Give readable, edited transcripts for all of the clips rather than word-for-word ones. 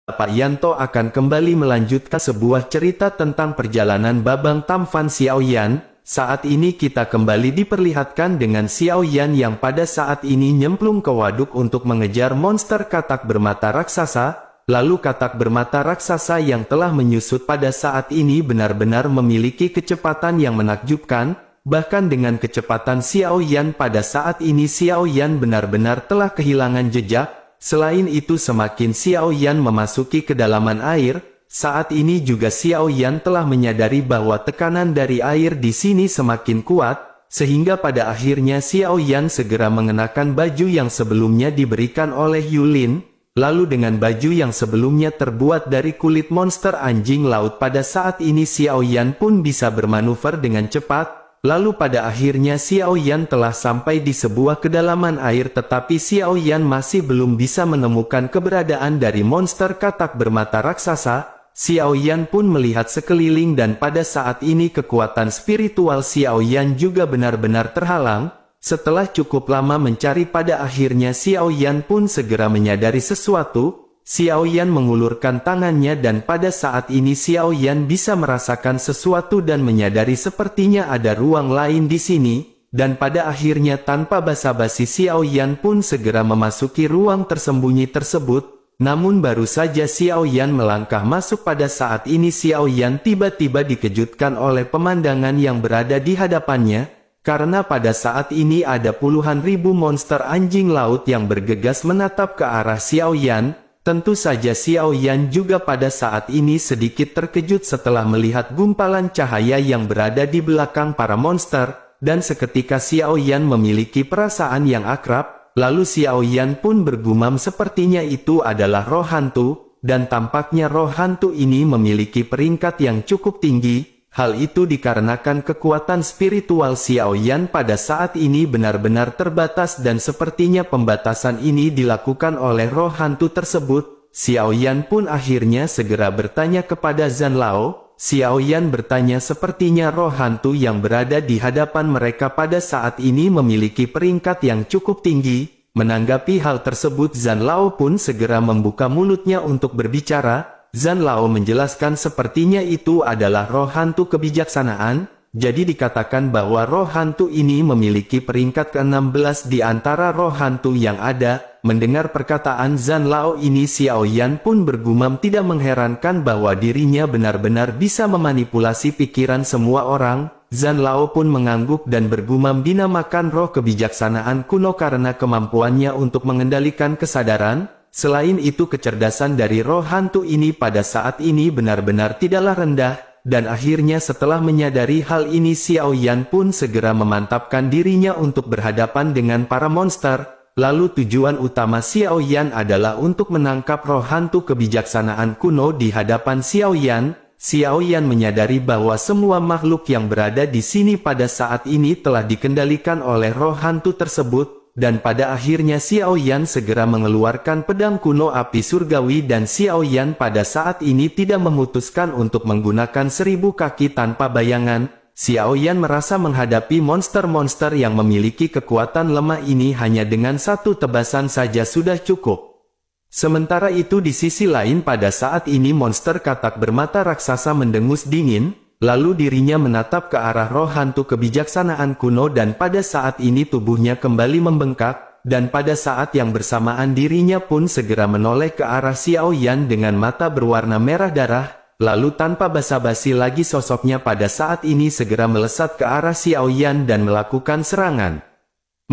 Pak Yanto akan kembali melanjutkan sebuah cerita tentang perjalanan Babang Tamfan Xiaoyan. Saat ini kita kembali diperlihatkan dengan Xiaoyan yang pada saat ini nyemplung ke waduk untuk mengejar monster katak bermata raksasa. Lalu katak bermata raksasa yang telah menyusut pada saat ini benar-benar memiliki kecepatan yang menakjubkan. Bahkan dengan kecepatan Xiaoyan pada saat ini Xiaoyan benar-benar telah kehilangan jejak. Selain itu semakin Xiaoyan memasuki kedalaman air, saat ini juga Xiaoyan telah menyadari bahwa tekanan dari air di sini semakin kuat, sehingga pada akhirnya Xiaoyan segera mengenakan baju yang sebelumnya diberikan oleh Yulin, lalu dengan baju yang sebelumnya terbuat dari kulit monster anjing laut pada saat ini Xiaoyan pun bisa bermanuver dengan cepat. Lalu pada akhirnya Xiaoyan telah sampai di sebuah kedalaman air tetapi Xiaoyan masih belum bisa menemukan keberadaan dari monster katak bermata raksasa. Xiaoyan pun melihat sekeliling dan pada saat ini kekuatan spiritual Xiaoyan juga benar-benar terhalang. Setelah cukup lama mencari pada akhirnya Xiaoyan pun segera menyadari sesuatu. Xiaoyan mengulurkan tangannya dan pada saat ini Xiaoyan bisa merasakan sesuatu dan menyadari sepertinya ada ruang lain di sini, dan pada akhirnya tanpa basa-basi Xiaoyan pun segera memasuki ruang tersembunyi tersebut. Namun baru saja Xiaoyan melangkah masuk pada saat ini Xiaoyan tiba-tiba dikejutkan oleh pemandangan yang berada di hadapannya, karena pada saat ini ada puluhan ribu monster anjing laut yang bergegas menatap ke arah Xiaoyan. Tentu saja Xiaoyan juga pada saat ini sedikit terkejut setelah melihat gumpalan cahaya yang berada di belakang para monster, dan seketika Xiaoyan memiliki perasaan yang akrab, lalu Xiaoyan pun bergumam sepertinya itu adalah roh hantu, dan tampaknya roh hantu ini memiliki peringkat yang cukup tinggi. Hal itu dikarenakan kekuatan spiritual Xiaoyan pada saat ini benar-benar terbatas dan sepertinya pembatasan ini dilakukan oleh roh hantu tersebut. Xiaoyan pun akhirnya segera bertanya kepada Zhan Lao. Xiaoyan bertanya sepertinya roh hantu yang berada di hadapan mereka pada saat ini memiliki peringkat yang cukup tinggi. Menanggapi hal tersebut Zhan Lao pun segera membuka mulutnya untuk berbicara. Zhan Lao menjelaskan sepertinya itu adalah roh hantu kebijaksanaan, jadi dikatakan bahwa roh hantu ini memiliki peringkat ke-16 di antara roh hantu yang ada. Mendengar perkataan Zhan Lao ini Xiaoyan pun bergumam tidak mengherankan bahwa dirinya benar-benar bisa memanipulasi pikiran semua orang. Zhan Lao pun mengangguk dan bergumam dinamakan roh kebijaksanaan kuno karena kemampuannya untuk mengendalikan kesadaran. Selain itu kecerdasan dari roh hantu ini pada saat ini benar-benar tidaklah rendah, dan akhirnya setelah menyadari hal ini Xiaoyan pun segera memantapkan dirinya untuk berhadapan dengan para monster. Lalu tujuan utama Xiaoyan adalah untuk menangkap roh hantu kebijaksanaan kuno di hadapan Xiaoyan. Xiaoyan menyadari bahwa semua makhluk yang berada di sini pada saat ini telah dikendalikan oleh roh hantu tersebut. Dan pada akhirnya Xiaoyan segera mengeluarkan pedang kuno api surgawi dan Xiaoyan pada saat ini tidak memutuskan untuk menggunakan 1000 kaki tanpa bayangan. Xiaoyan merasa menghadapi monster-monster yang memiliki kekuatan lemah ini hanya dengan satu tebasan saja sudah cukup. Sementara itu di sisi lain pada saat ini monster katak bermata raksasa mendengus dingin. Lalu dirinya menatap ke arah roh hantu kebijaksanaan kuno dan pada saat ini tubuhnya kembali membengkak, dan pada saat yang bersamaan dirinya pun segera menoleh ke arah Xiaoyan dengan mata berwarna merah darah, lalu tanpa basa-basi lagi sosoknya pada saat ini segera melesat ke arah Xiaoyan dan melakukan serangan.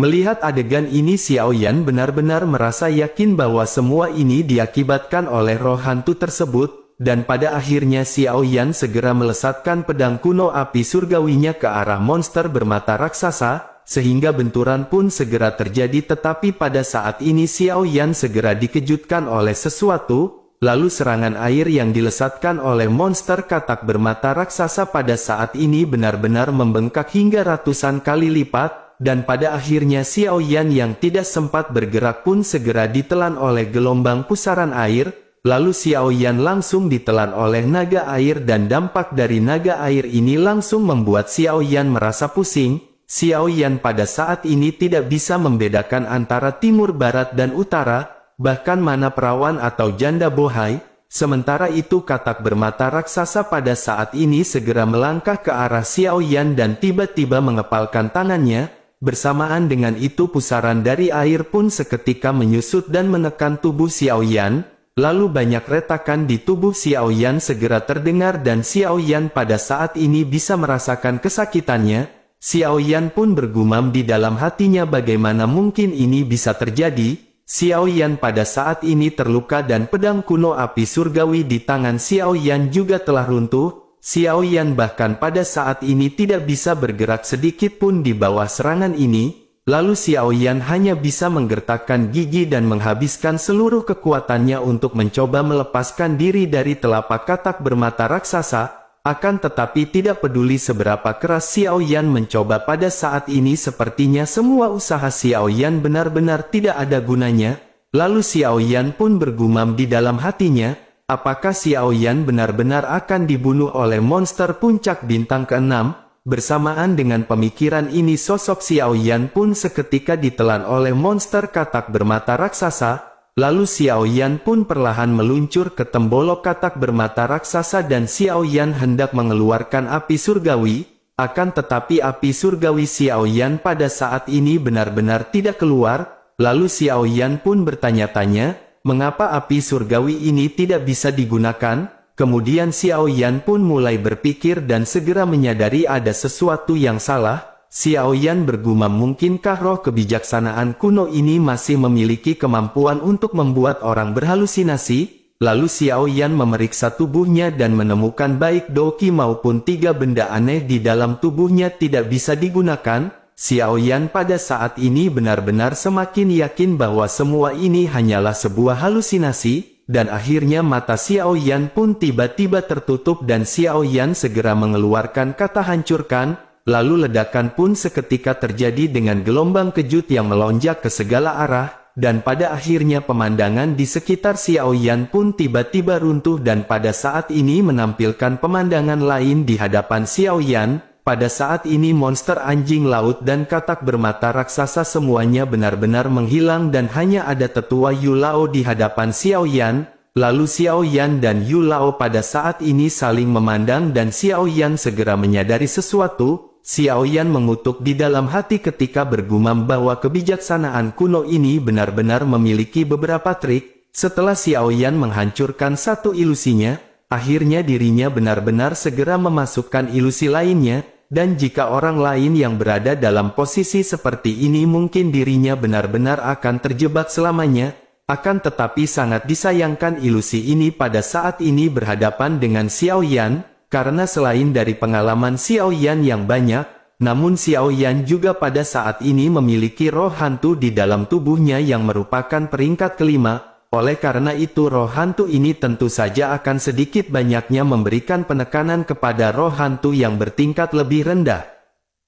Melihat adegan ini Xiaoyan benar-benar merasa yakin bahwa semua ini diakibatkan oleh roh hantu tersebut. Dan pada akhirnya Xiaoyan segera melesatkan pedang kuno api surgawinya ke arah monster bermata raksasa, sehingga benturan pun segera terjadi tetapi pada saat ini Xiaoyan segera dikejutkan oleh sesuatu, lalu serangan air yang dilesatkan oleh monster katak bermata raksasa pada saat ini benar-benar membengkak hingga ratusan kali lipat, dan pada akhirnya Xiaoyan yang tidak sempat bergerak pun segera ditelan oleh gelombang pusaran air. Lalu Xiaoyan langsung ditelan oleh naga air dan dampak dari naga air ini langsung membuat Xiaoyan merasa pusing. Xiaoyan pada saat ini tidak bisa membedakan antara timur, barat dan utara, bahkan mana perawan atau janda bohai. Sementara itu katak bermata raksasa pada saat ini segera melangkah ke arah Xiao Yan dan tiba-tiba mengepalkan tangannya. Bersamaan dengan itu pusaran dari air pun seketika menyusut dan menekan tubuh Xiao Yan. Lalu banyak retakan di tubuh Xiao Yan segera terdengar dan Xiao Yan pada saat ini bisa merasakan kesakitannya. Xiao Yan pun bergumam di dalam hatinya bagaimana mungkin ini bisa terjadi. Xiao Yan pada saat ini terluka dan pedang kuno api surgawi di tangan Xiao Yan juga telah runtuh. Xiao Yan bahkan pada saat ini tidak bisa bergerak sedikit pun di bawah serangan ini. Lalu Xiao Yan hanya bisa menggertakkan gigi dan menghabiskan seluruh kekuatannya untuk mencoba melepaskan diri dari telapak katak bermata raksasa. Akan tetapi tidak peduli seberapa keras Xiao Yan mencoba pada saat ini sepertinya semua usaha Xiao Yan benar-benar tidak ada gunanya. Lalu Xiao Yan pun bergumam di dalam hatinya, apakah Xiao Yan benar-benar akan dibunuh oleh monster puncak bintang ke-6? Bersamaan dengan pemikiran ini sosok Xiao Yan pun seketika ditelan oleh monster katak bermata raksasa. Lalu Xiao Yan pun perlahan meluncur ke tembolok katak bermata raksasa dan Xiao Yan hendak mengeluarkan api surgawi. Akan tetapi api surgawi Xiao Yan pada saat ini benar-benar tidak keluar. Lalu Xiao Yan pun bertanya-tanya, mengapa api surgawi ini tidak bisa digunakan? Kemudian Xiao Yan pun mulai berpikir dan segera menyadari ada sesuatu yang salah. Xiao Yan bergumam mungkinkah roh kebijaksanaan kuno ini masih memiliki kemampuan untuk membuat orang berhalusinasi? Lalu Xiao Yan memeriksa tubuhnya dan menemukan baik Doki maupun 3 benda aneh di dalam tubuhnya tidak bisa digunakan. Xiao Yan pada saat ini benar-benar semakin yakin bahwa semua ini hanyalah sebuah halusinasi. Dan akhirnya mata Xiao Yan pun tiba-tiba tertutup dan Xiao Yan segera mengeluarkan kata hancurkan. Lalu ledakan pun seketika terjadi dengan gelombang kejut yang melonjak ke segala arah, dan pada akhirnya pemandangan di sekitar Xiao Yan pun tiba-tiba runtuh dan pada saat ini menampilkan pemandangan lain di hadapan Xiao Yan. Pada saat ini monster anjing laut dan katak bermata raksasa semuanya benar-benar menghilang dan hanya ada tetua Yu Lao di hadapan Xiao Yan. Lalu Xiao Yan dan Yu Lao pada saat ini saling memandang dan Xiao Yan segera menyadari sesuatu. Xiao Yan mengutuk di dalam hati ketika bergumam bahwa kebijaksanaan kuno ini benar-benar memiliki beberapa trik. Setelah Xiao Yan menghancurkan satu ilusinya, akhirnya dirinya benar-benar segera memasukkan ilusi lainnya, dan jika orang lain yang berada dalam posisi seperti ini mungkin dirinya benar-benar akan terjebak selamanya. Akan tetapi sangat disayangkan ilusi ini pada saat ini berhadapan dengan Xiao Yan. Karena selain dari pengalaman Xiao Yan yang banyak, namun Xiao Yan juga pada saat ini memiliki roh hantu di dalam tubuhnya yang merupakan peringkat kelima. Oleh karena itu roh hantu ini tentu saja akan sedikit banyaknya memberikan penekanan kepada roh hantu yang bertingkat lebih rendah.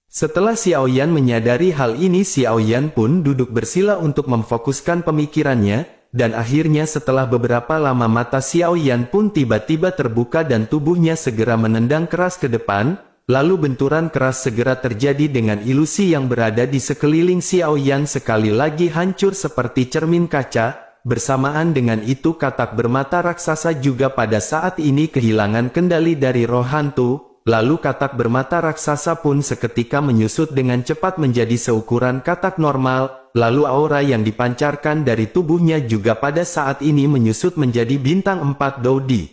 Setelah Xiao Yan menyadari hal ini Xiao Yan pun duduk bersila untuk memfokuskan pemikirannya. Dan akhirnya setelah beberapa lama mata Xiao Yan pun tiba-tiba terbuka dan tubuhnya segera menendang keras ke depan, lalu benturan keras segera terjadi dengan ilusi yang berada di sekeliling Xiao Yan sekali lagi hancur seperti cermin kaca. Bersamaan dengan itu katak bermata raksasa juga pada saat ini kehilangan kendali dari roh hantu, lalu katak bermata raksasa pun seketika menyusut dengan cepat menjadi seukuran katak normal. Lalu aura yang dipancarkan dari tubuhnya juga pada saat ini menyusut menjadi bintang 4 Dodi.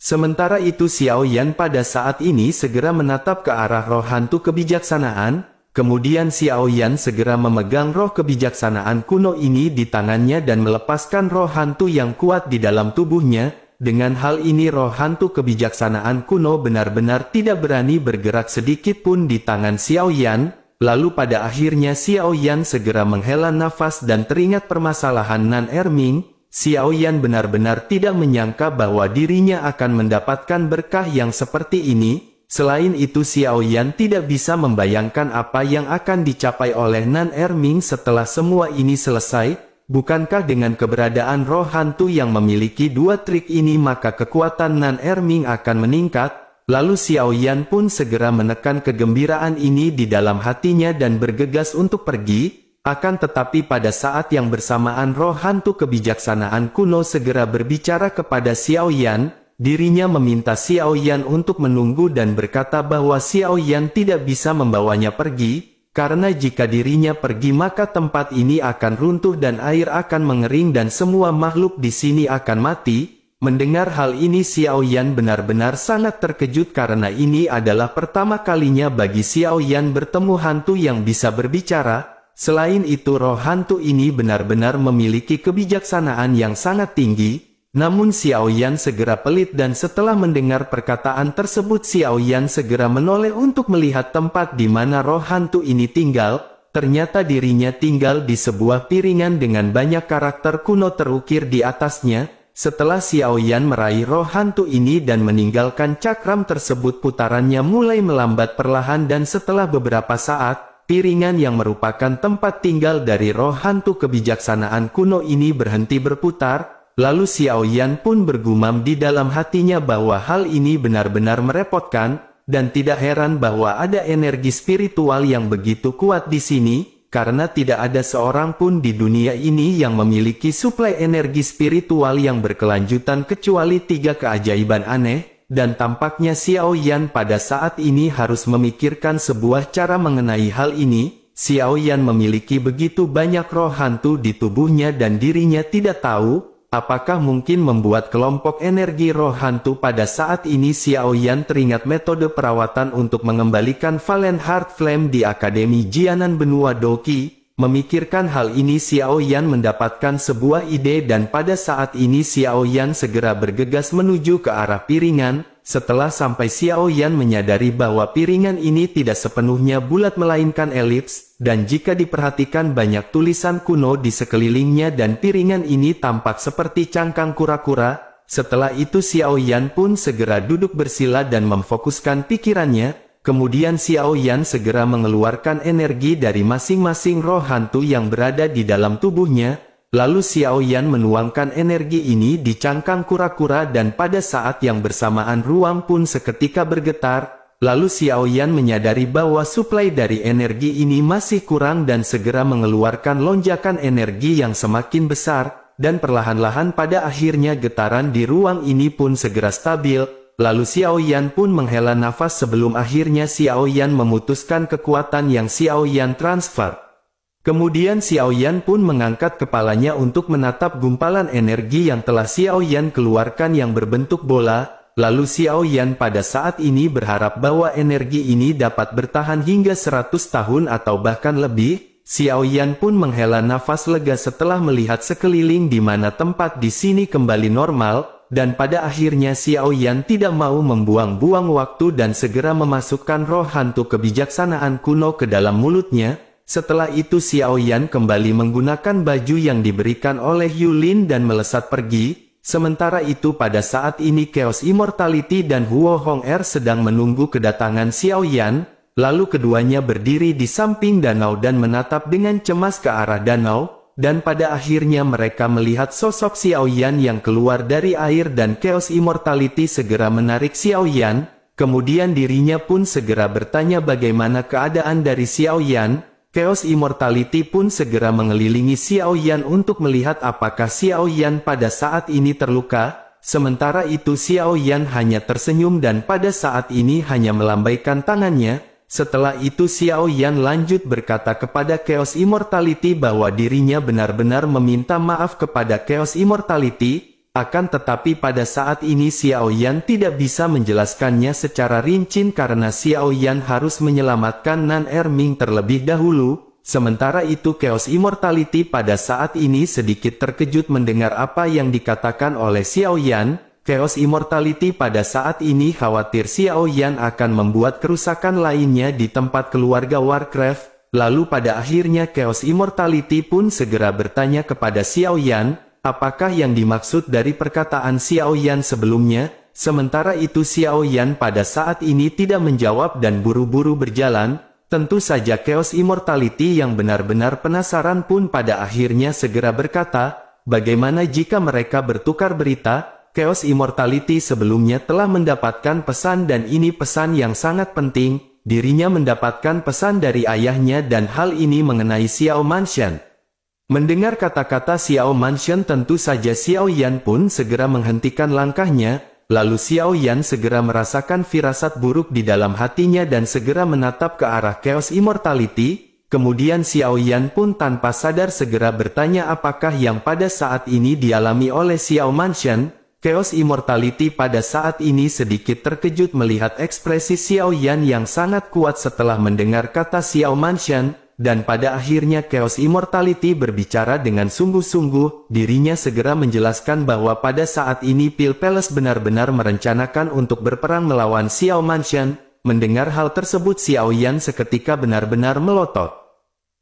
Sementara itu Xiao Yan pada saat ini segera menatap ke arah roh hantu kebijaksanaan, kemudian Xiao Yan segera memegang roh kebijaksanaan kuno ini di tangannya dan melepaskan roh hantu yang kuat di dalam tubuhnya. Dengan hal ini roh hantu kebijaksanaan kuno benar-benar tidak berani bergerak sedikit pun di tangan Xiao Yan. Lalu pada akhirnya Xiao Yan segera menghela nafas dan teringat permasalahan Nan Erming. Xiao Yan benar-benar tidak menyangka bahwa dirinya akan mendapatkan berkah yang seperti ini. Selain itu Xiao Yan tidak bisa membayangkan apa yang akan dicapai oleh Nan Erming setelah semua ini selesai. Bukankah dengan keberadaan roh hantu yang memiliki 2 trik ini maka kekuatan Nan Erming akan meningkat? Lalu Xiao Yan pun segera menekan kegembiraan ini di dalam hatinya dan bergegas untuk pergi. Akan tetapi pada saat yang bersamaan roh hantu kebijaksanaan kuno segera berbicara kepada Xiao Yan. Dirinya meminta Xiao Yan untuk menunggu dan berkata bahwa Xiao Yan tidak bisa membawanya pergi, karena jika dirinya pergi maka tempat ini akan runtuh dan air akan mengering dan semua makhluk di sini akan mati. Mendengar hal ini Xiao Yan benar-benar sangat terkejut karena ini adalah pertama kalinya bagi Xiao Yan bertemu hantu yang bisa berbicara. Selain itu roh hantu ini benar-benar memiliki kebijaksanaan yang sangat tinggi. Namun Xiao Yan segera pelit dan setelah mendengar perkataan tersebut Xiao Yan segera menoleh untuk melihat tempat di mana roh hantu ini tinggal. Ternyata dirinya tinggal di sebuah piringan dengan banyak karakter kuno terukir di atasnya. Setelah Xiao Yan meraih roh hantu ini dan meninggalkan cakram tersebut putarannya mulai melambat perlahan dan setelah beberapa saat, piringan yang merupakan tempat tinggal dari roh hantu kebijaksanaan kuno ini berhenti berputar, lalu Xiao Yan pun bergumam di dalam hatinya bahwa hal ini benar-benar merepotkan, dan tidak heran bahwa ada energi spiritual yang begitu kuat di sini, karena tidak ada seorang pun di dunia ini yang memiliki suplai energi spiritual yang berkelanjutan kecuali 3 keajaiban aneh. Dan tampaknya Xiao Yan pada saat ini harus memikirkan sebuah cara mengenai hal ini. Xiao Yan memiliki begitu banyak roh hantu di tubuhnya dan dirinya tidak tahu, apakah mungkin membuat kelompok energi roh hantu pada saat ini. Xiao Yan teringat metode perawatan untuk mengembalikan Valen Heart Flame di Akademi Jianan Benua Doki. Memikirkan hal ini Xiao Yan mendapatkan sebuah ide dan pada saat ini Xiao Yan segera bergegas menuju ke arah piringan. Setelah sampai Xiao Yan menyadari bahwa piringan ini tidak sepenuhnya bulat melainkan elips, dan jika diperhatikan banyak tulisan kuno di sekelilingnya dan piringan ini tampak seperti cangkang kura-kura. Setelah itu Xiao Yan pun segera duduk bersila dan memfokuskan pikirannya. Kemudian Xiao Yan segera mengeluarkan energi dari masing-masing roh hantu yang berada di dalam tubuhnya. Lalu Xiao Yan menuangkan energi ini di cangkang kura-kura dan pada saat yang bersamaan ruang pun seketika bergetar. Lalu Xiao Yan menyadari bahwa suplai dari energi ini masih kurang dan segera mengeluarkan lonjakan energi yang semakin besar. Dan perlahan-lahan pada akhirnya getaran di ruang ini pun segera stabil. Lalu Xiao Yan pun menghela nafas sebelum akhirnya Xiao Yan memutuskan kekuatan yang Xiao Yan transfer. Kemudian Xiao Yan pun mengangkat kepalanya untuk menatap gumpalan energi yang telah Xiao Yan keluarkan yang berbentuk bola. Lalu Xiao Yan pada saat ini berharap bahwa energi ini dapat bertahan hingga 100 tahun atau bahkan lebih. Xiao Yan pun menghela nafas lega setelah melihat sekeliling di mana tempat di sini kembali normal. Dan pada akhirnya Xiao Yan tidak mau membuang-buang waktu dan segera memasukkan roh hantu kebijaksanaan kuno ke dalam mulutnya. Setelah itu Xiao Yan kembali menggunakan baju yang diberikan oleh Yulin dan melesat pergi. Sementara itu pada saat ini Chaos Immortality dan Huo Hong Er sedang menunggu kedatangan Xiao Yan. Lalu keduanya berdiri di samping danau dan menatap dengan cemas ke arah danau. Dan pada akhirnya mereka melihat sosok Xiao Yan yang keluar dari air dan Chaos Immortality segera menarik Xiao Yan. Kemudian dirinya pun segera bertanya bagaimana keadaan dari Xiao Yan. Chaos Immortality pun segera mengelilingi Xiao Yan untuk melihat apakah Xiao Yan pada saat ini terluka. Sementara itu Xiao Yan hanya tersenyum dan pada saat ini hanya melambaikan tangannya. Setelah itu Xiao Yan lanjut berkata kepada Chaos Immortality bahwa dirinya benar-benar meminta maaf kepada Chaos Immortality, akan tetapi pada saat ini Xiao Yan tidak bisa menjelaskannya secara rinci karena Xiao Yan harus menyelamatkan Nan Erming terlebih dahulu. Sementara itu Chaos Immortality pada saat ini sedikit terkejut mendengar apa yang dikatakan oleh Xiao Yan. Chaos Immortality pada saat ini khawatir Xiao Yan akan membuat kerusakan lainnya di tempat keluarga Warcraft. Lalu pada akhirnya Chaos Immortality pun segera bertanya kepada Xiao Yan, apakah yang dimaksud dari perkataan Xiao Yan sebelumnya. Sementara itu Xiao Yan pada saat ini tidak menjawab dan buru-buru berjalan. Tentu saja Chaos Immortality yang benar-benar penasaran pun pada akhirnya segera berkata, bagaimana jika mereka bertukar berita? Chaos Immortality sebelumnya telah mendapatkan pesan dan ini pesan yang sangat penting. dirinya mendapatkan pesan dari ayahnya dan hal ini mengenai Xiao Manshan. Mendengar kata-kata Xiao Manshan tentu saja Xiao Yan pun segera menghentikan langkahnya, lalu Xiao Yan segera merasakan firasat buruk di dalam hatinya dan segera menatap ke arah Chaos Immortality, kemudian Xiao Yan pun tanpa sadar segera bertanya apakah yang pada saat ini dialami oleh Xiao Manshan. Chaos Immortality pada saat ini sedikit terkejut melihat ekspresi Xiao Yan yang sangat kuat setelah mendengar kata Xiao Manshan. Dan pada akhirnya Chaos Immortality berbicara dengan sungguh-sungguh, dirinya segera menjelaskan bahwa pada saat ini Pil Palace benar-benar merencanakan untuk berperang melawan Xiao Manshan. Mendengar hal tersebut Xiao Yan seketika benar-benar melotot.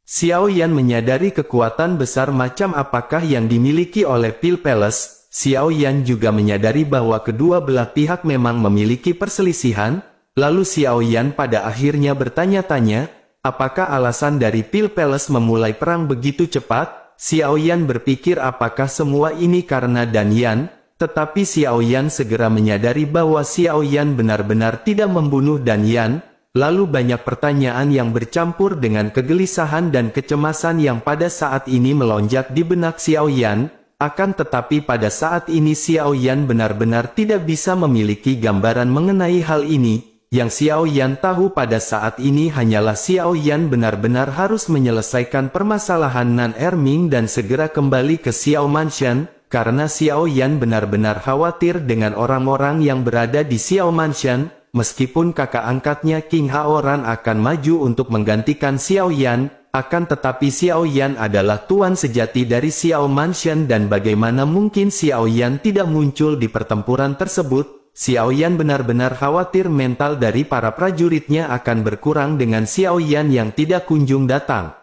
Xiao Yan menyadari kekuatan besar macam apakah yang dimiliki oleh Pil Palace. Xiao Yan juga menyadari bahwa kedua belah pihak memang memiliki perselisihan, lalu Xiao Yan pada akhirnya bertanya-tanya, apakah alasan dari Pil Palace memulai perang begitu cepat? Xiao Yan berpikir apakah semua ini karena Dan Yan, tetapi Xiao Yan segera menyadari bahwa Xiao Yan benar-benar tidak membunuh Dan Yan, lalu banyak pertanyaan yang bercampur dengan kegelisahan dan kecemasan yang pada saat ini melonjak di benak Xiao Yan, akan tetapi pada saat ini Xiao Yan benar-benar tidak bisa memiliki gambaran mengenai hal ini. Yang Xiao Yan tahu pada saat ini hanyalah Xiao Yan benar-benar harus menyelesaikan permasalahan Nan Erming dan segera kembali ke Xiao Manshan, karena Xiao Yan benar-benar khawatir dengan orang-orang yang berada di Xiao Manshan, meskipun kakak angkatnya King Haoran akan maju untuk menggantikan Xiao Yan, akan tetapi Xiao Yan adalah tuan sejati dari Xiao Manshan dan bagaimana mungkin Xiao Yan tidak muncul di pertempuran tersebut. Xiao Yan benar-benar khawatir mental dari para prajuritnya akan berkurang dengan Xiao Yan yang tidak kunjung datang.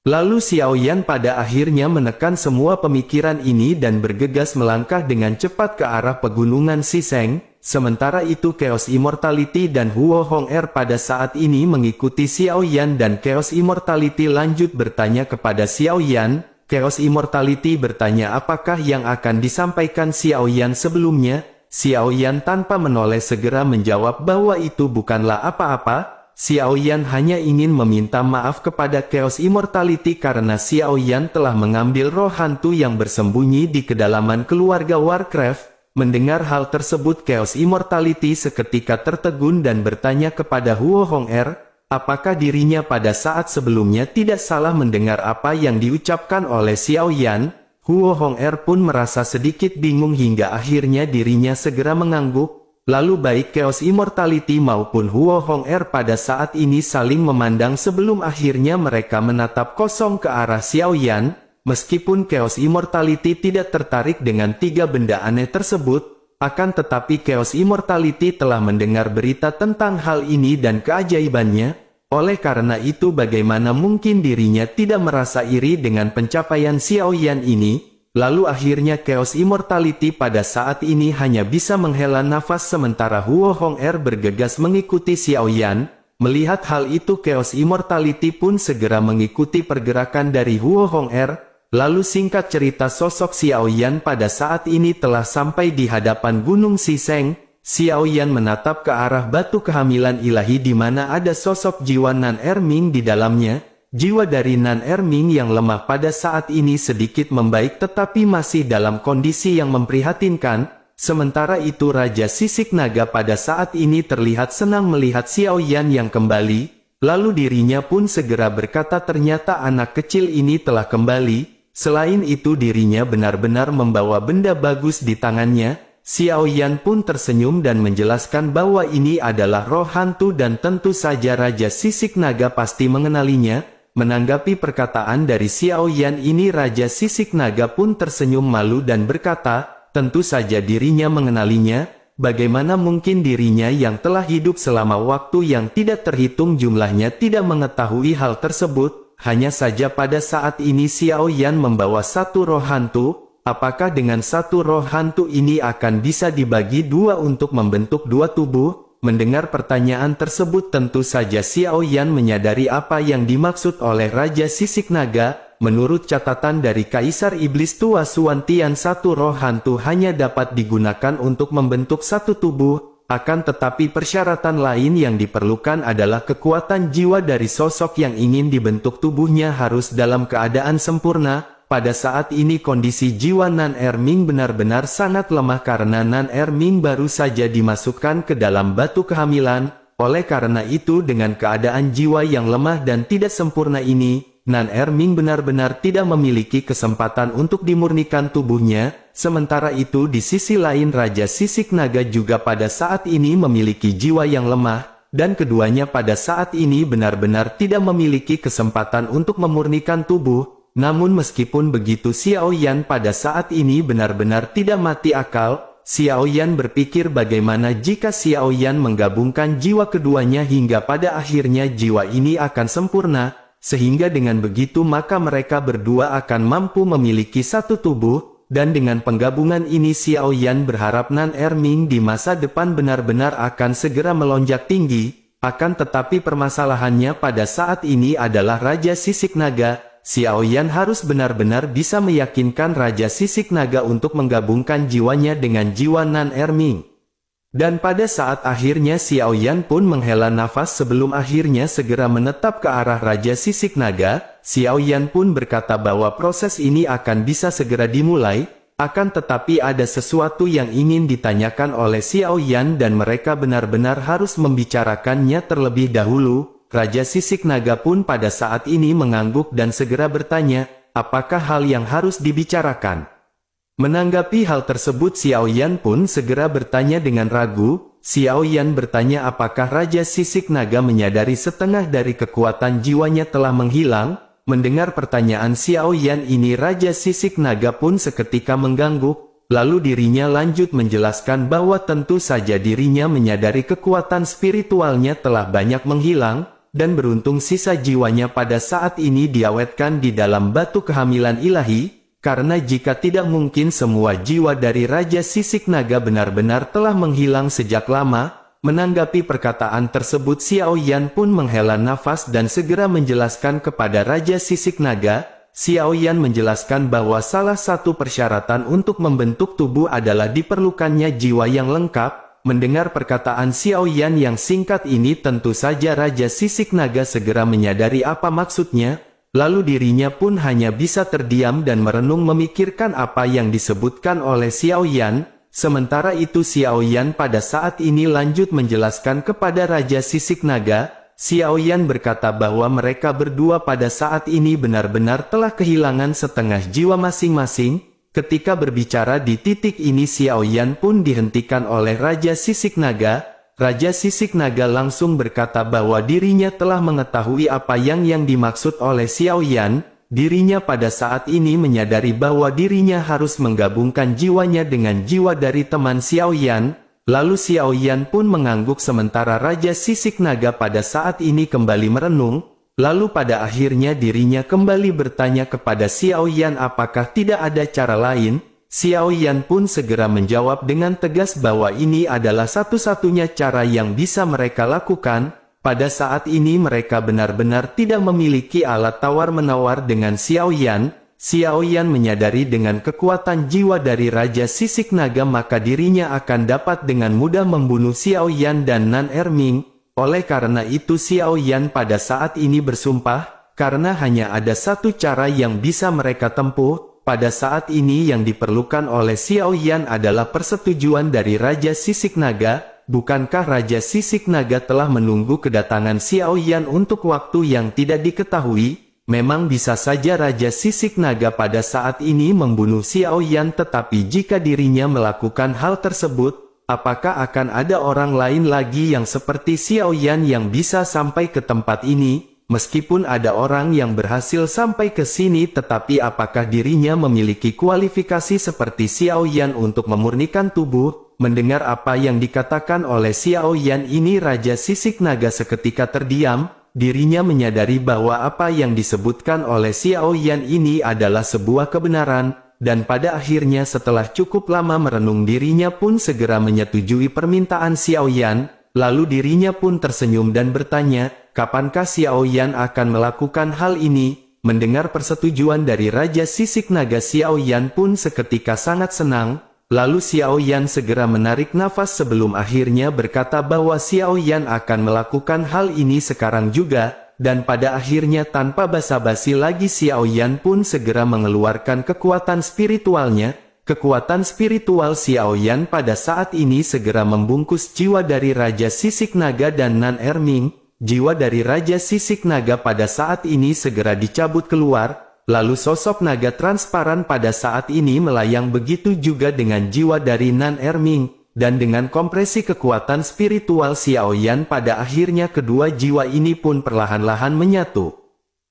Lalu Xiao Yan pada akhirnya menekan semua pemikiran ini dan bergegas melangkah dengan cepat ke arah pegunungan Siseng. Sementara itu Chaos Immortality dan Huo Hong Er pada saat ini mengikuti Xiao Yan dan Chaos Immortality lanjut bertanya kepada Xiao Yan. Chaos Immortality bertanya apakah yang akan disampaikan Xiao Yan sebelumnya. Xiao Yan tanpa menoleh segera menjawab bahwa itu bukanlah apa-apa. Xiao Yan hanya ingin meminta maaf kepada Chaos Immortality karena Xiao Yan telah mengambil roh hantu yang bersembunyi di kedalaman keluarga Warcraft. Mendengar hal tersebut Chaos Immortality seketika tertegun dan bertanya kepada Huo Hong Er, apakah dirinya pada saat sebelumnya tidak salah mendengar apa yang diucapkan oleh Xiao Yan. Huo Hong Er pun merasa sedikit bingung hingga akhirnya dirinya segera mengangguk. Lalu baik Chaos Immortality maupun Huo Hong Er pada saat ini saling memandang sebelum akhirnya mereka menatap kosong ke arah Xiao Yan. Meskipun Chaos Immortality tidak tertarik dengan tiga benda aneh tersebut, akan tetapi Chaos Immortality telah mendengar berita tentang hal ini dan keajaibannya. Oleh karena itu bagaimana mungkin dirinya tidak merasa iri dengan pencapaian Xiao Yan ini. Lalu akhirnya Chaos Immortality pada saat ini hanya bisa menghela nafas sementara Huo Hong Er bergegas mengikuti Xiao Yan. Melihat hal itu Chaos Immortality pun segera mengikuti pergerakan dari Huo Hong Er. Lalu singkat cerita sosok Xiao Yan pada saat ini telah sampai di hadapan Gunung Siseng. Xiao Yan menatap ke arah batu kehamilan ilahi di mana ada sosok jiwa Nan Erming di dalamnya. Jiwa dari Nan Erming yang lemah pada saat ini sedikit membaik tetapi masih dalam kondisi yang memprihatinkan. Sementara itu Raja Sisik Naga pada saat ini terlihat senang melihat Xiao Yan yang kembali. Lalu dirinya pun segera berkata ternyata anak kecil ini telah kembali. Selain itu dirinya benar-benar membawa benda bagus di tangannya. Xiao Yan pun tersenyum dan menjelaskan bahwa ini adalah roh hantu dan tentu saja Raja Sisik Naga pasti mengenalinya. Menanggapi perkataan dari Xiao Yan ini Raja Sisik Naga pun tersenyum malu dan berkata, tentu saja dirinya mengenalinya. Bagaimana mungkin dirinya yang telah hidup selama waktu yang tidak terhitung jumlahnya tidak mengetahui hal tersebut. Hanya saja pada saat ini Xiao Yan membawa satu roh hantu. Apakah dengan satu roh hantu ini akan bisa dibagi dua untuk membentuk dua tubuh? Mendengar pertanyaan tersebut tentu saja Xiao Yan menyadari apa yang dimaksud oleh Raja Sisik Naga. Menurut catatan dari Kaisar Iblis Tua Suan Tian satu roh hantu hanya dapat digunakan untuk membentuk satu tubuh. Akan tetapi persyaratan lain yang diperlukan adalah kekuatan jiwa dari sosok yang ingin dibentuk tubuhnya harus dalam keadaan sempurna. Pada saat ini kondisi jiwa Nan Erming benar-benar sangat lemah karena Nan Erming baru saja dimasukkan ke dalam batu kehamilan. Oleh karena itu dengan keadaan jiwa yang lemah dan tidak sempurna ini, Nan Erming benar-benar tidak memiliki kesempatan untuk dimurnikan tubuhnya. Sementara itu di sisi lain Raja Sisik Naga juga pada saat ini memiliki jiwa yang lemah, dan keduanya pada saat ini benar-benar tidak memiliki kesempatan untuk memurnikan tubuh. Namun meskipun begitu Xiao Yan pada saat ini benar-benar tidak mati akal. Xiao Yan berpikir bagaimana jika Xiao Yan menggabungkan jiwa keduanya hingga pada akhirnya jiwa ini akan sempurna, sehingga dengan begitu maka mereka berdua akan mampu memiliki satu tubuh. Dan dengan penggabungan ini Xiao Yan berharap Nan Erming di masa depan benar-benar akan segera melonjak tinggi. Akan tetapi permasalahannya pada saat ini adalah Raja Sisik Naga. Xiao Yan harus benar-benar bisa meyakinkan Raja Sisik Naga untuk menggabungkan jiwanya dengan jiwa Nan Erming. Dan pada saat akhirnya Xiao Yan pun menghela nafas sebelum akhirnya segera menetap ke arah Raja Sisik Naga. Xiao Yan pun berkata bahwa proses ini akan bisa segera dimulai. Akan tetapi ada sesuatu yang ingin ditanyakan oleh Xiao Yan dan mereka benar-benar harus membicarakannya terlebih dahulu. Raja Sisik Naga pun pada saat ini mengangguk dan segera bertanya, apakah hal yang harus dibicarakan? Menanggapi hal tersebut Xiao Yan pun segera bertanya dengan ragu. Xiao Yan bertanya apakah Raja Sisik Naga menyadari setengah dari kekuatan jiwanya telah menghilang. Mendengar pertanyaan Xiao Yan ini Raja Sisik Naga pun seketika mengangguk. Lalu dirinya lanjut menjelaskan bahwa tentu saja dirinya menyadari kekuatan spiritualnya telah banyak menghilang. Dan beruntung sisa jiwanya pada saat ini diawetkan di dalam batu kehamilan ilahi. Karena jika tidak mungkin semua jiwa dari Raja Sisik Naga benar-benar telah menghilang sejak lama. Menanggapi perkataan tersebut Xiao Yan pun menghela nafas dan segera menjelaskan kepada Raja Sisik Naga. Xiao Yan menjelaskan bahwa salah satu persyaratan untuk membentuk tubuh adalah diperlukannya jiwa yang lengkap. Mendengar perkataan Xiao Yan yang singkat ini tentu saja Raja Sisik Naga segera menyadari apa maksudnya. Lalu dirinya pun hanya bisa terdiam dan merenung memikirkan apa yang disebutkan oleh Xiao Yan. Sementara itu Xiao Yan pada saat ini lanjut menjelaskan kepada Raja Sisik Naga. Xiao Yan berkata bahwa mereka berdua pada saat ini benar-benar telah kehilangan setengah jiwa masing-masing. Ketika berbicara di titik ini Xiao Yan pun dihentikan oleh Raja Sisik Naga. Raja Sisik Naga langsung berkata bahwa dirinya telah mengetahui apa yang dimaksud oleh Xiao Yan. Dirinya pada saat ini menyadari bahwa dirinya harus menggabungkan jiwanya dengan jiwa dari teman Xiao Yan. Lalu Xiao Yan pun mengangguk sementara Raja Sisik Naga pada saat ini kembali merenung. Lalu pada akhirnya dirinya kembali bertanya kepada Xiao Yan apakah tidak ada cara lain. Xiao Yan pun segera menjawab dengan tegas bahwa ini adalah satu-satunya cara yang bisa mereka lakukan. Pada saat ini mereka benar-benar tidak memiliki alat tawar-menawar dengan Xiao Yan. Xiao Yan menyadari dengan kekuatan jiwa dari Raja Sisik Naga maka dirinya akan dapat dengan mudah membunuh Xiao Yan dan Nan Erming. Oleh karena itu Xiao Yan pada saat ini bersumpah, karena hanya ada satu cara yang bisa mereka tempuh. Pada saat ini yang diperlukan oleh Xiao Yan adalah persetujuan dari Raja Sisik Naga. Bukankah Raja Sisik Naga telah menunggu kedatangan Xiao Yan untuk waktu yang tidak diketahui? Memang bisa saja Raja Sisik Naga pada saat ini membunuh Xiao Yan, tetapi jika dirinya melakukan hal tersebut, apakah akan ada orang lain lagi yang seperti Xiao Yan yang bisa sampai ke tempat ini? Meskipun ada orang yang berhasil sampai ke sini, tetapi apakah dirinya memiliki kualifikasi seperti Xiao Yan untuk memurnikan tubuh? Mendengar apa yang dikatakan oleh Xiao Yan ini Raja Sisik Naga seketika terdiam. Dirinya menyadari bahwa apa yang disebutkan oleh Xiao Yan ini adalah sebuah kebenaran. Dan pada akhirnya setelah cukup lama merenung dirinya pun segera menyetujui permintaan Xiao Yan. Lalu dirinya pun tersenyum dan bertanya, kapankah Xiao Yan akan melakukan hal ini? Mendengar persetujuan dari Raja Sisik Naga Xiao Yan pun seketika sangat senang. lalu Xiao Yan segera menarik nafas sebelum akhirnya berkata bahwa Xiao Yan akan melakukan hal ini sekarang juga, dan pada akhirnya tanpa basa-basi lagi Xiao Yan pun segera mengeluarkan kekuatan spiritualnya. Kekuatan spiritual Xiao Yan pada saat ini segera membungkus jiwa dari Raja Sisik Naga dan Nan Erming. Jiwa dari Raja Sisik Naga pada saat ini segera dicabut keluar. Lalu sosok naga transparan pada saat ini melayang, begitu juga dengan jiwa dari Nan Erming, dan dengan kompresi kekuatan spiritual Xiao Yan pada akhirnya kedua jiwa ini pun perlahan-lahan menyatu.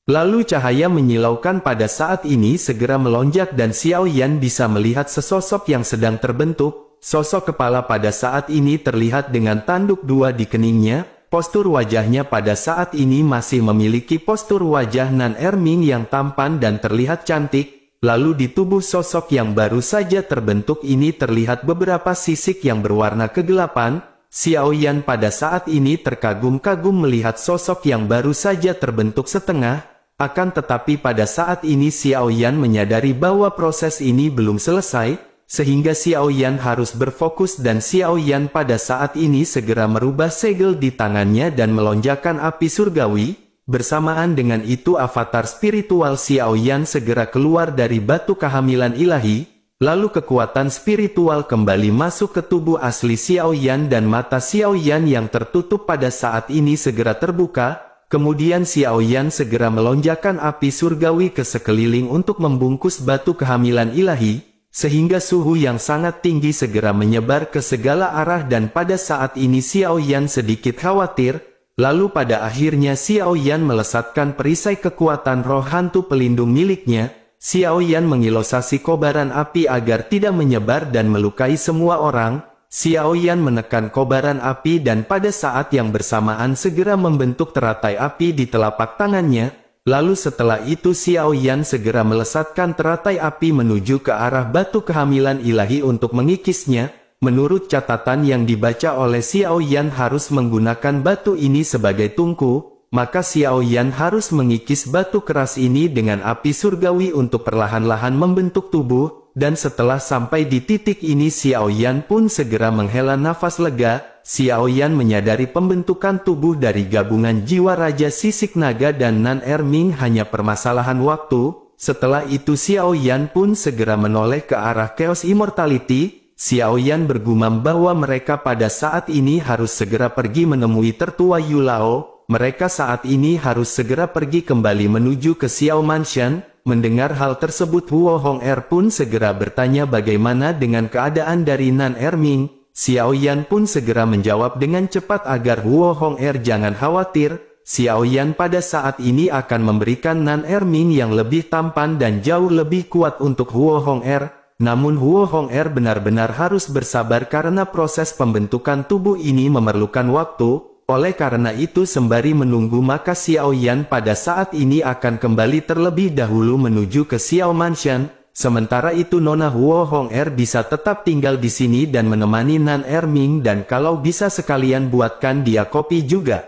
Lalu cahaya menyilaukan pada saat ini segera melonjak dan Xiao Yan bisa melihat sesosok yang sedang terbentuk. Sosok kepala pada saat ini terlihat dengan tanduk dua di keningnya. Postur wajahnya pada saat ini masih memiliki postur wajah Nan Erming yang tampan dan terlihat cantik. Lalu di tubuh sosok yang baru saja terbentuk ini terlihat beberapa sisik yang berwarna kegelapan. Xiao Yan pada saat ini terkagum-kagum melihat sosok yang baru saja terbentuk setengah. Akan tetapi pada saat ini Xiao Yan menyadari bahwa proses ini belum selesai. Sehingga Xiao Yan harus berfokus dan Xiao Yan pada saat ini segera merubah segel di tangannya dan melonjakkan api surgawi. Bersamaan dengan itu avatar spiritual Xiao Yan segera keluar dari batu kehamilan ilahi. Lalu kekuatan spiritual kembali masuk ke tubuh asli Xiao Yan dan mata Xiao Yan yang tertutup pada saat ini segera terbuka. Kemudian Xiao Yan segera melonjakkan api surgawi ke sekeliling untuk membungkus batu kehamilan ilahi. Sehingga suhu yang sangat tinggi segera menyebar ke segala arah dan pada saat ini Xiao Yan sedikit khawatir. Lalu pada akhirnya Xiao Yan melesatkan perisai kekuatan roh hantu pelindung miliknya. Xiao Yan mengilosasi kobaran api agar tidak menyebar dan melukai semua orang. Xiao Yan menekan kobaran api dan pada saat yang bersamaan segera membentuk teratai api di telapak tangannya. Lalu setelah itu Xiao Yan segera melesatkan teratai api menuju ke arah batu kehamilan ilahi untuk mengikisnya. Menurut catatan yang dibaca oleh Xiao Yan harus menggunakan batu ini sebagai tungku, maka Xiao Yan harus mengikis batu keras ini dengan api surgawi untuk perlahan-lahan membentuk tubuh, dan setelah sampai di titik ini Xiao Yan pun segera menghela nafas lega. Xiao Yan menyadari pembentukan tubuh dari gabungan jiwa Raja Sisik Naga dan Nan Erming hanya permasalahan waktu. Setelah itu Xiao Yan pun segera menoleh ke arah Chaos Immortality. Xiao Yan bergumam bahwa mereka pada saat ini harus segera pergi menemui tertua Yulao. Mereka saat ini harus segera pergi kembali menuju ke Xiao Mansion. Mendengar hal tersebut Huo Hong-er pun segera bertanya bagaimana dengan keadaan dari Nan Erming. Xiao Yan pun segera menjawab dengan cepat agar Huo Hong-er jangan khawatir. Xiao Yan pada saat ini akan memberikan Nan Erming yang lebih tampan dan jauh lebih kuat untuk Huo Hong-er. Namun Huo Hong-er benar-benar harus bersabar karena proses pembentukan tubuh ini memerlukan waktu. Oleh karena itu sembari menunggu maka Xiao Yan pada saat ini akan kembali terlebih dahulu menuju ke Xiao Mansion. Sementara itu Nona Huo Hong-er bisa tetap tinggal di sini dan menemani Nan Erming dan kalau bisa sekalian buatkan dia kopi juga.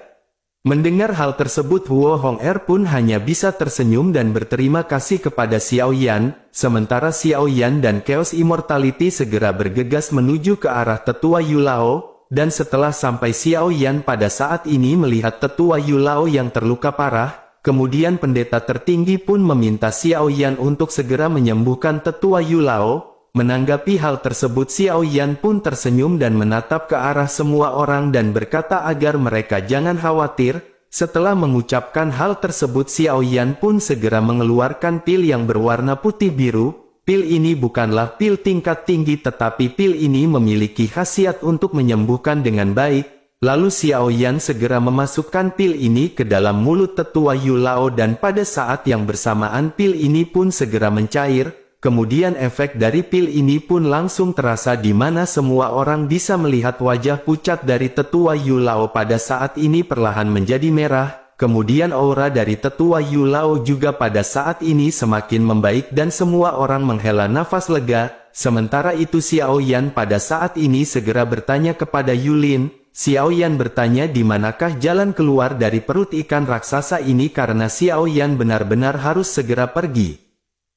Mendengar hal tersebut Huo Hong-er pun hanya bisa tersenyum dan berterima kasih kepada Xiao Yan. Sementara Xiao Yan dan Chaos Immortality segera bergegas menuju ke arah tetua Yulao. Dan setelah sampai Xiao Yan pada saat ini melihat tetua Yulao yang terluka parah. Kemudian pendeta tertinggi pun meminta Xiao Yan untuk segera menyembuhkan tetua Yulao. Menanggapi hal tersebut Xiao Yan pun tersenyum dan menatap ke arah semua orang dan berkata agar mereka jangan khawatir. Setelah mengucapkan hal tersebut Xiao Yan pun segera mengeluarkan pil yang berwarna putih biru. Pil ini bukanlah pil tingkat tinggi tetapi pil ini memiliki khasiat untuk menyembuhkan dengan baik. Lalu Xiao Yan segera memasukkan pil ini ke dalam mulut tetua Yulao dan pada saat yang bersamaan pil ini pun segera mencair. Kemudian efek dari pil ini pun langsung terasa di mana semua orang bisa melihat wajah pucat dari tetua Yulao pada saat ini perlahan menjadi merah. Kemudian aura dari tetua Yulao juga pada saat ini semakin membaik dan semua orang menghela nafas lega. Sementara itu Xiao Yan pada saat ini segera bertanya kepada Yulin. Xiao Yan bertanya di manakah jalan keluar dari perut ikan raksasa ini karena Xiao Yan benar-benar harus segera pergi.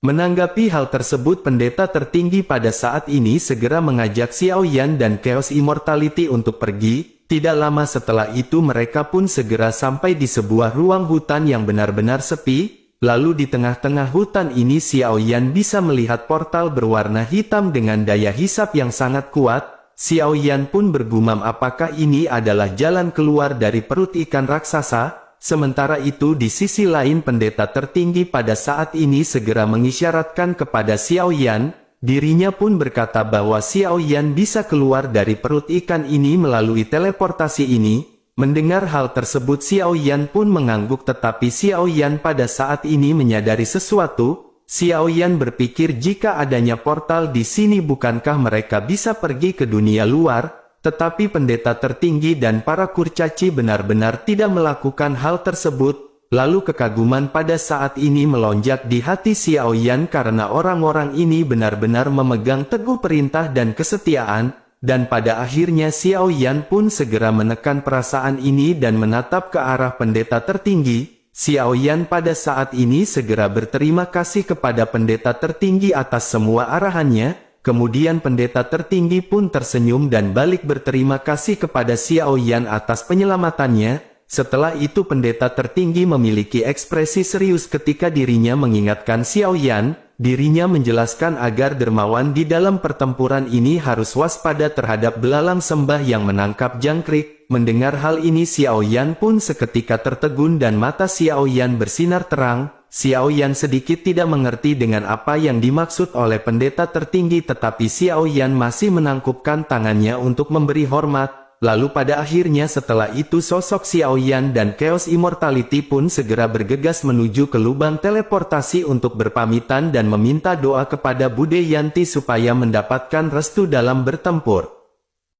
Menanggapi hal tersebut, pendeta tertinggi pada saat ini segera mengajak Xiao Yan dan Chaos Immortality untuk pergi. Tidak lama setelah itu mereka pun segera sampai di sebuah ruang hutan yang benar-benar sepi. Lalu di tengah-tengah hutan ini Xiao Yan bisa melihat portal berwarna hitam dengan daya hisap yang sangat kuat. Xiao Yan pun bergumam apakah ini adalah jalan keluar dari perut ikan raksasa. Sementara itu di sisi lain pendeta tertinggi pada saat ini segera mengisyaratkan kepada Xiao Yan. Dirinya pun berkata bahwa Xiao Yan bisa keluar dari perut ikan ini melalui teleportasi ini. Mendengar hal tersebut Xiao Yan pun mengangguk, tetapi Xiao Yan pada saat ini menyadari sesuatu. Xiao Yan berpikir jika adanya portal di sini bukankah mereka bisa pergi ke dunia luar? Tetapi pendeta tertinggi dan para kurcaci benar-benar tidak melakukan hal tersebut. Lalu kekaguman pada saat ini melonjak di hati Xiao Yan karena orang-orang ini benar-benar memegang teguh perintah dan kesetiaan. Dan pada akhirnya Xiao Yan pun segera menekan perasaan ini dan menatap ke arah pendeta tertinggi. Xiao Yan pada saat ini segera berterima kasih kepada pendeta tertinggi atas semua arahannya. Kemudian pendeta tertinggi pun tersenyum dan balik berterima kasih kepada Xiao Yan atas penyelamatannya. Setelah itu pendeta tertinggi memiliki ekspresi serius ketika dirinya mengingatkan Xiao Yan. Dirinya menjelaskan agar dermawan di dalam pertempuran ini harus waspada terhadap belalang sembah yang menangkap jangkrik. Mendengar hal ini Xiao Yan pun seketika tertegun dan mata Xiao Yan bersinar terang. Xiao Yan sedikit tidak mengerti dengan apa yang dimaksud oleh pendeta tertinggi, tetapi Xiao Yan masih menangkupkan tangannya untuk memberi hormat. Lalu pada akhirnya setelah itu sosok Xiao Yan dan Chaos Immortality pun segera bergegas menuju ke lubang teleportasi untuk berpamitan dan meminta doa kepada Bude Yanti supaya mendapatkan restu dalam bertempur.